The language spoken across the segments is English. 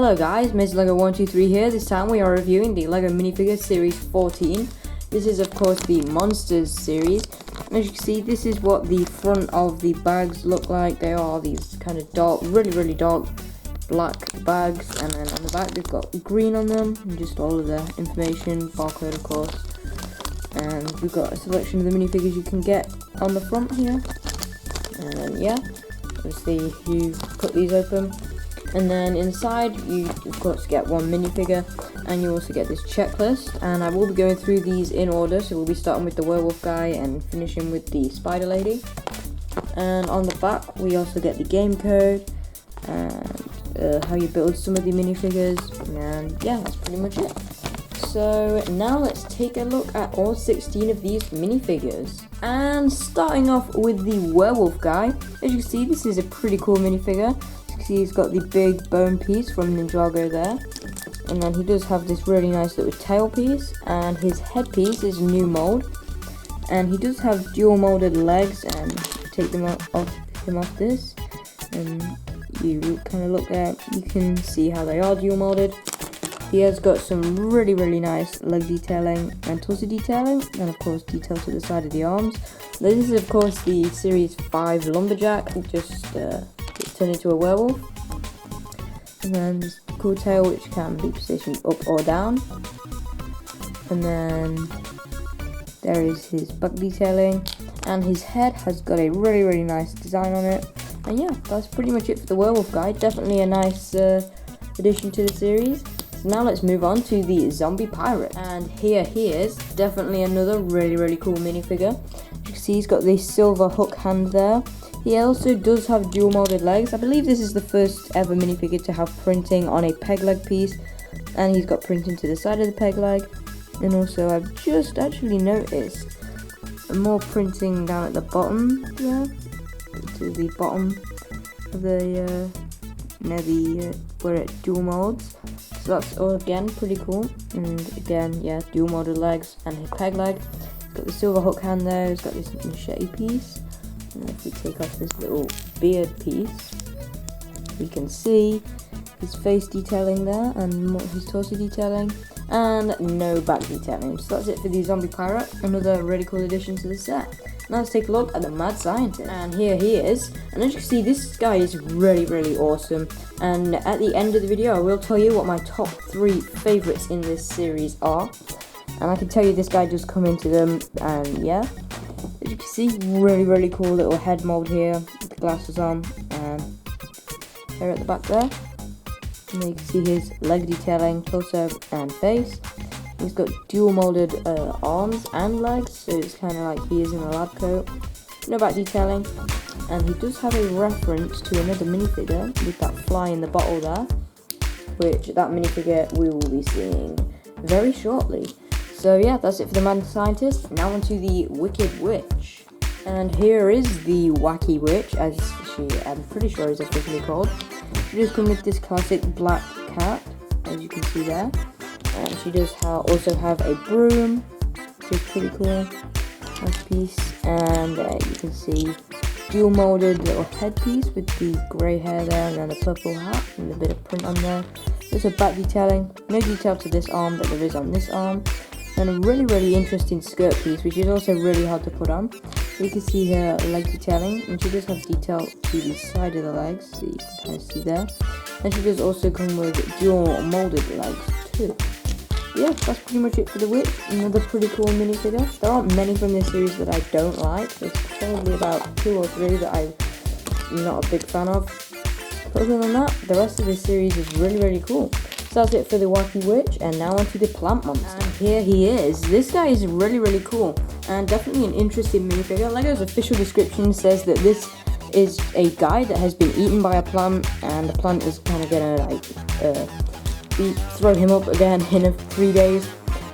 Hello guys, Mr. Lego 123 here. This time we are reviewing the Lego Minifigures Series 14. This is of course the Monsters series. As you can see, this is what the front of the bags look like. They are these kind of dark, really dark black bags, and then on the back they've got green on them, and just all of the information, barcode of course. And we've got a selection of the minifigures you can get on the front here. And yeah, obviously you cut these open. And then inside you of course get one minifigure, and you also get this checklist, and I will be going through these in order, so we'll be starting with the werewolf guy and finishing with the spider lady. And on the back we also get the game code and how you build some of the minifigures, and yeah, that's pretty much it. So now let's take a look at all 16 of these minifigures. And starting off with the werewolf guy, as you can see, this is a pretty cool minifigure. He's got the big bone piece from Ninjago there, and then he does have this really nice little tail piece, and his head piece is a new mold, and he does have dual molded legs, and take them off this, and you kind of look at, you can see how they are dual molded. He has got some really nice leg detailing and torso detailing, and of course detail to the side of the arms. This is of course the Series 5 Lumberjack, just turned into a werewolf. And then this cool tail which can be positioned up or down. And then there is his back detailing, and his head has got a really nice design on it. And yeah, that's pretty much it for the werewolf guy. Definitely a nice addition to the series. So now let's move on to the zombie pirate, and here he is. Definitely another really cool minifigure. You can see he's got the silver hook hand there. He also does have dual molded legs. I believe this is the first ever minifigure to have printing on a peg leg piece, and he's got printing to the side of the peg leg. And also I've just actually noticed more printing down at the bottom there, to the bottom of the near the where it dual molds. So that's all again pretty cool. And again, yeah, dual molded legs and his peg leg. He's got the silver hook hand there. He's got this machete piece. And if we take off this little beard piece, we can see his face detailing there, and his torso detailing, and no back detailing. So that's it for the zombie pirate. Another really cool addition to the set. Now let's take a look at the mad scientist, and here he is. And as you can see, this guy is really awesome, and at the end of the video I will tell you what my top 3 favorites in this series are, and I can tell you this guy does come into them. And yeah, as you can see, really cool little head mold here with the glasses on, and there at the back there. And then you can see his leg detailing, torso and face. He's got dual molded arms and legs, so it's kind of like he is in a lab coat. No back detailing, and he does have a reference to another minifigure with that fly in the bottle there, which that minifigure we will be seeing very shortly. So yeah, that's it for the mad scientist. Now onto the wicked witch. And here is the wacky witch, as I'm pretty sure is officially called. She does come with this classic black cat, as you can see there. And she does also have a broom, which is pretty cool. Nice piece. And you can see dual molded little headpiece with the grey hair there, and then a purple hat and a bit of print on there. There's a back detailing. No detail to this arm, but there is on this arm. And a really interesting skirt piece, which is also really hard to put on. You can see her leg detailing, and she does have detail to the side of the legs, so you can kind of see there. And she does also come with dual molded legs too. Yeah, that's pretty much it for the witch. Another pretty cool minifigure. There aren't many from this series that I don't like. There's probably about 2 or 3 that I'm not a big fan of. But other than that, the rest of this series is really cool. So that's it for the wacky witch, and now onto the plant monster. And here he is. This guy is really cool, and definitely an interesting minifigure. Lego's official description says that this is a guy that has been eaten by a plant, and the plant is kind of gonna like throw him up again in 3 days.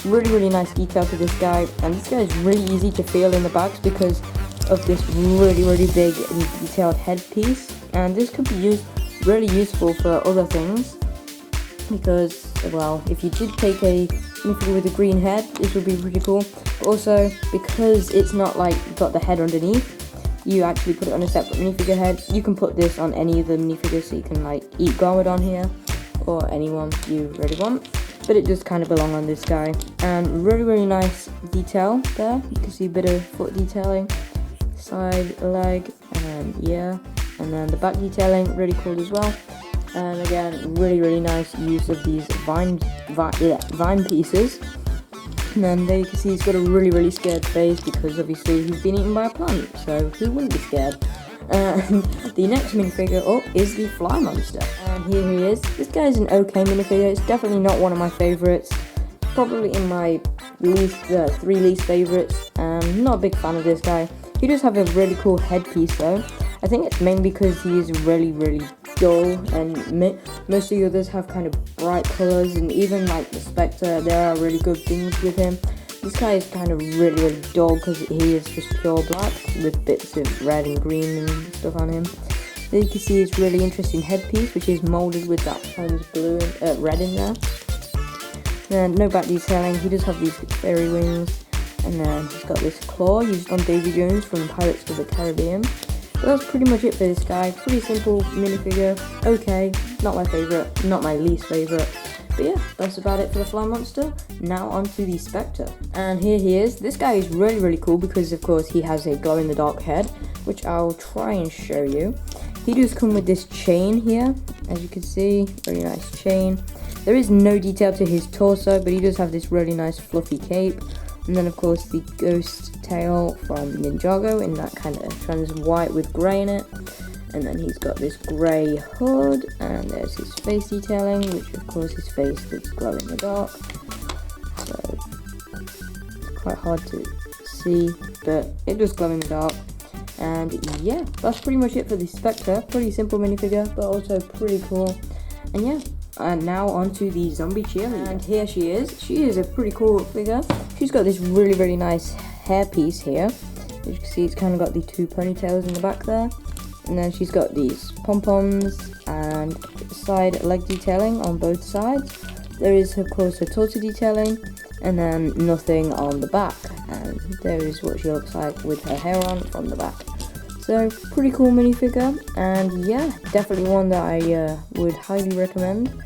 Really nice detail to this guy, and this guy is really easy to feel in the bags because of this really big detailed headpiece. And this could be really useful for other things. Because, well, if you did take a minifigure with a green head, this would be pretty cool. But also, because it's not like got the head underneath, you actually put it on a separate minifigure head. You can put this on any of the minifigures, so you can like eat garment on here. or anyone you really want, but it does kind of belong on this guy. And really nice detail there. You can see a bit of foot detailing, side leg, and yeah, and then the back detailing, really cool as well. And again, really nice use of these vine pieces. And then there you can see he's got a really scared face because obviously he's been eaten by a plant, so he wouldn't be scared. And the next minifigure up is the fly monster, and here he is. This guy is an okay minifigure. It's definitely not one of my favorites, probably in my three least favorites. Not a big fan of this guy. He does have a really cool headpiece though. I think it's mainly because he is really dull, and most of the others have kind of bright colors, and even like the Spectre, there are really good things with him. This guy is kind of really dull because he is just pure black with bits of red and green and stuff on him. Then you can see his really interesting headpiece, which is molded with that orange, blue, and red in there. And no back detailing. He does have these fairy wings, and then he's got this claw used on Davy Jones from Pirates of the Caribbean. But that's pretty much it for this guy. Pretty simple minifigure. Okay, not my favorite, not my least favorite. But yeah, that's about it for the fly monster. Now on to the Spectre. And here he is. This guy is really cool because of course he has a glow in the dark head, which I'll try and show you. He does come with this chain here, as you can see, really nice chain. There is no detail to his torso, but he does have this really nice fluffy cape. And then of course the ghost tail from Ninjago in that kind of trans white with grey in it. And then he's got this grey hood, and there's his face detailing, which of course his face does glow in the dark. So it's quite hard to see, but it does glow in the dark. And yeah, that's pretty much it for the Spectre. Pretty simple minifigure, but also pretty cool. And yeah, and now onto the zombie cheerleader. And here she is. She is a pretty cool figure. She's got this really nice hairpiece here. As you can see, it's kind of got the two ponytails in the back there. And then she's got these pom-poms and side leg detailing on both sides. There is of course her torso detailing, and then nothing on the back. And there is what she looks like with her hair on from the back. So pretty cool minifigure, and yeah, definitely one that I would highly recommend.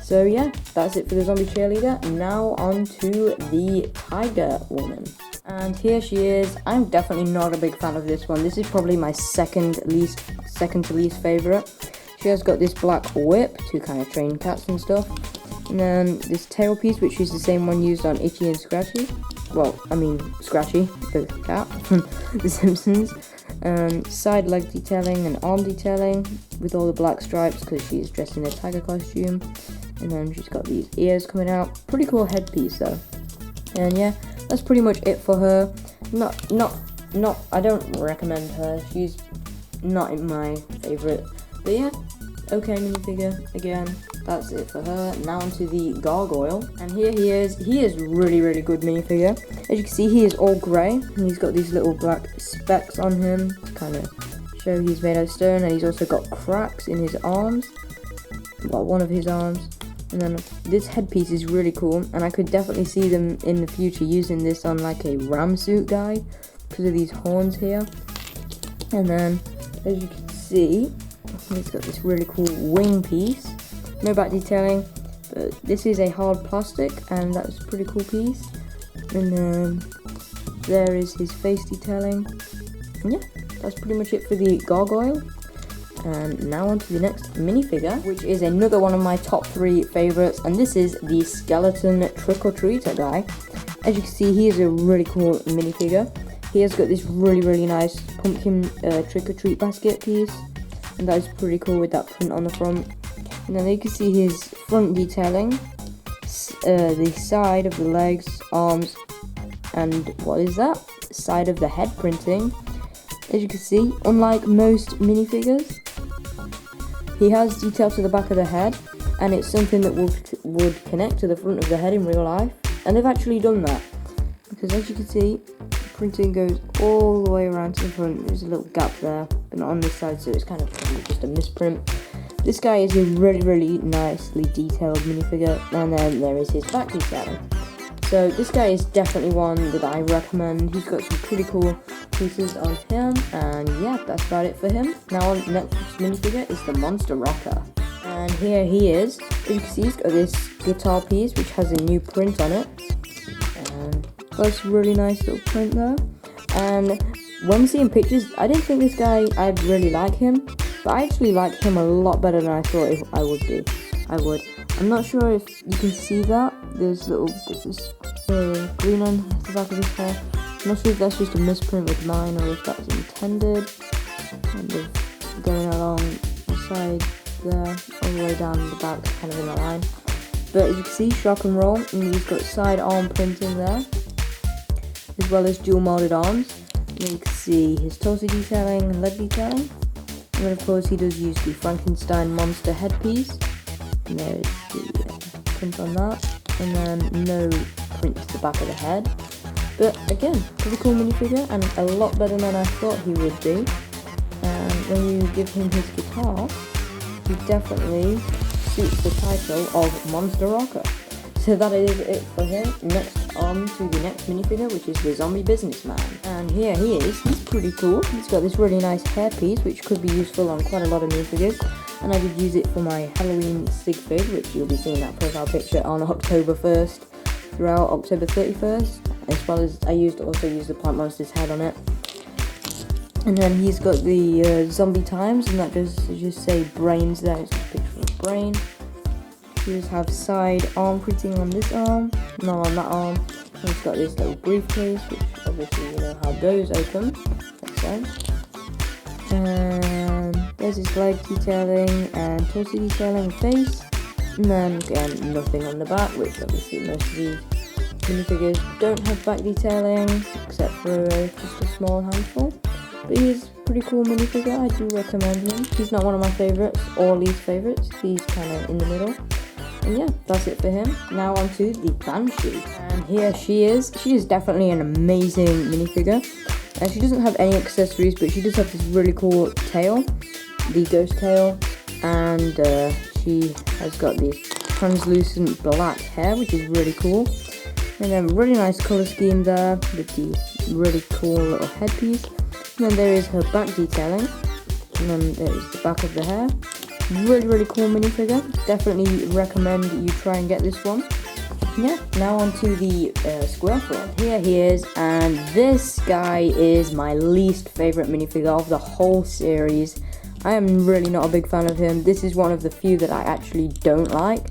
So yeah, that's it for the zombie cheerleader. Now on to the tiger woman. And here she is. I'm definitely not a big fan of this one. This is probably my second to least favorite. She has got this black whip to kind of train cats and stuff. And then this tail piece, which is the same one used on Itchy and Scratchy. Well, I mean Scratchy, the cat from The Simpsons. Side leg detailing and arm detailing with all the black stripes because she's dressed in a tiger costume. And then she's got these ears coming out. Pretty cool headpiece though. And yeah, that's pretty much it for her. I don't recommend her. She's not in my favorite. But yeah, okay minifigure. Again, that's it for her. Now onto the gargoyle. And here he is. He is really good minifigure. As you can see, he is all grey. And he's got these little black specks on him to kind of show he's made out of stone. And he's also got cracks in his arms. Well, one of his arms. And then this headpiece is really cool, and I could definitely see them in the future using this on like a ram suit guy because of these horns here. And then as you can see, he's got this really cool wing piece. No back detailing, but this is a hard plastic, and that's a pretty cool piece. And then there is his face detailing. And yeah, that's pretty much it for the gargoyle. And now on to the next minifigure, which is another one of my top 3 favorites, and this is the skeleton trick-or-treater guy. As you can see, he is a really cool minifigure. He has got this really nice pumpkin trick-or-treat basket piece, and that is pretty cool with that print on the front. And then you can see his front detailing, the side of the legs, arms, and what is that? Side of the head printing. As you can see, unlike most minifigures, he has detail to the back of the head, and it's something that would connect to the front of the head in real life. And they've actually done that, because as you can see, the printing goes all the way around to the front. There's a little gap there, but not on this side, so it's kind of just a misprint. This guy is a really nicely detailed minifigure, and then there is his back detailing. So this guy is definitely one that I recommend. He's got some pretty cool pieces on him, and yeah, that's about it for him. Now on next minifigure is the Monster Rocker. And here he is. As you can see, he's got this guitar piece which has a new print on it. And that's a really nice little print there. And when seeing pictures, I didn't think this guy, I'd really like him. But I actually like him a lot better than I thought I would. I'm not sure if you can see that. There's this green on the back of his hair. I'm not sure if that's just a misprint with mine or if that's intended. Kind of going along the side there, all the way down the back, kind of in a line. But as you can see, shock and roll, and he's got side arm printing there, as well as dual molded arms. And you can see his torso detailing and leg detailing. And then of course he does use the Frankenstein monster headpiece. And there's the print on that. And then no print to the back of the head. But again, pretty cool minifigure and a lot better than I thought he would be. And when you give him his guitar, he definitely suits the title of Monster Rocker. So that is it for him. Next on to the next minifigure, which is the Zombie Businessman. And here he is. He's pretty cool. He's got this really nice hairpiece, which could be useful on quite a lot of minifigures. And I did use it for my Halloween sig fig, which you'll be seeing that profile picture on October 1st throughout October 31st. As well as I also used the Plant Monster's head on it. And then he's got the zombie times, and that does just say brains there. It's just a picture of a brain. He does have side arm printing on this arm, not on that arm. And he's got this little briefcase, which obviously you know how those open. Makes sense. And there's his leg detailing and torso detailing face. And then again, nothing on the back, which obviously most of these minifigures don't have back detailing, except for just a small handful. But he's a pretty cool minifigure. I do recommend him. He's not one of my favourites or least favourites. He's kind of in the middle. And yeah, that's it for him. Now on to the Banshee. And here she is. She is definitely an amazing minifigure. And she doesn't have any accessories, but she does have this really cool tail, the ghost tail. And she has got this translucent black hair, which is really cool. And then really nice colour scheme there with the really cool little headpiece. And then there is her back detailing. And then there is the back of the hair. Really cool minifigure. Definitely recommend you try and get this one. Yeah, now on to the square foot. Here he is, and this guy is my least favourite minifigure of the whole series. I am really not a big fan of him. This is one of the few that I actually don't like.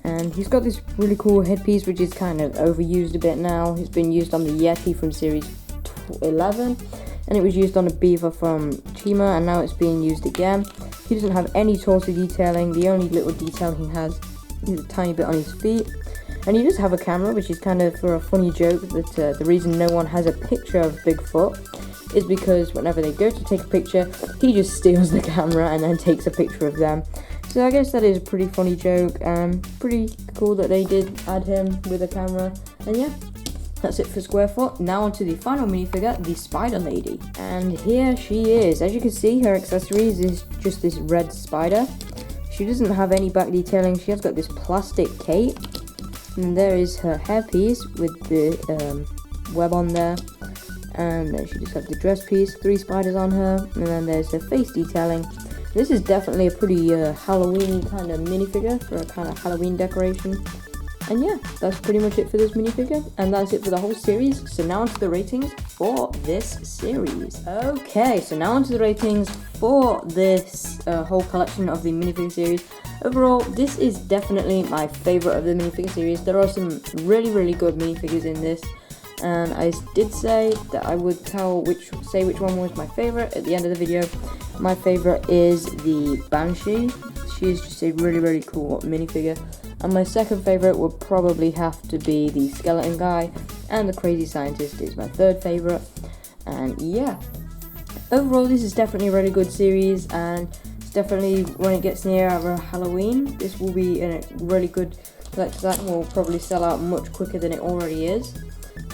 And he's got this really cool headpiece, which is kind of overused a bit now. It's been used on the Yeti from series 11. And it was used on a beaver from Chima, and now it's being used again. He doesn't have any torso detailing. The only little detail he has is a tiny bit on his feet. And he does have a camera, which is kind of for a funny joke that the reason no one has a picture of Bigfoot is because whenever they go to take a picture, he just steals the camera and then takes a picture of them. So I guess that is a pretty funny joke, and pretty cool that they did add him with a camera. And yeah, that's it for Squarefoot. Now onto the final minifigure, the Spider Lady. And here she is. As you can see, her accessories is just this red spider. She doesn't have any back detailing. She has got this plastic cape. And there is her hairpiece with the web on there. And then she just has the dress piece, 3 spiders on her. And then there's her face detailing. This is definitely a pretty Halloween kind of minifigure for a kind of Halloween decoration. And yeah, that's pretty much it for this minifigure, and that's it for the whole series. So now onto the ratings for this series. Okay, so now onto the ratings for this whole collection of the minifigure series. Overall, this is definitely my favourite of the minifigure series. There are some really good minifigures in this, and I did say that I would say which one was my favourite at the end of the video. My favourite is the Banshee. She is just a really cool minifigure. And my second favourite would probably have to be the Skeleton Guy, and the Crazy Scientist is my third favourite. And yeah, overall this is definitely a really good series, and it's definitely, when it gets near Halloween, this will be a really good collector's item. Will probably sell out much quicker than it already is.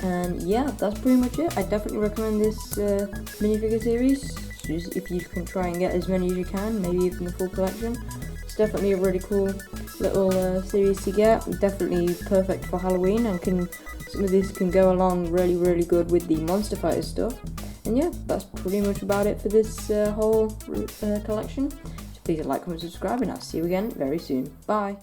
And yeah, that's pretty much it. I definitely recommend this minifigure series. Just if you can try and get as many as you can, maybe even the full collection. It's definitely a really cool little series to get. Definitely perfect for Halloween, and some of this can go along really good with the Monster Fighter stuff. And yeah, that's pretty much about it for this whole collection. So if Please like, comment, subscribe, and I'll see you again very soon. Bye.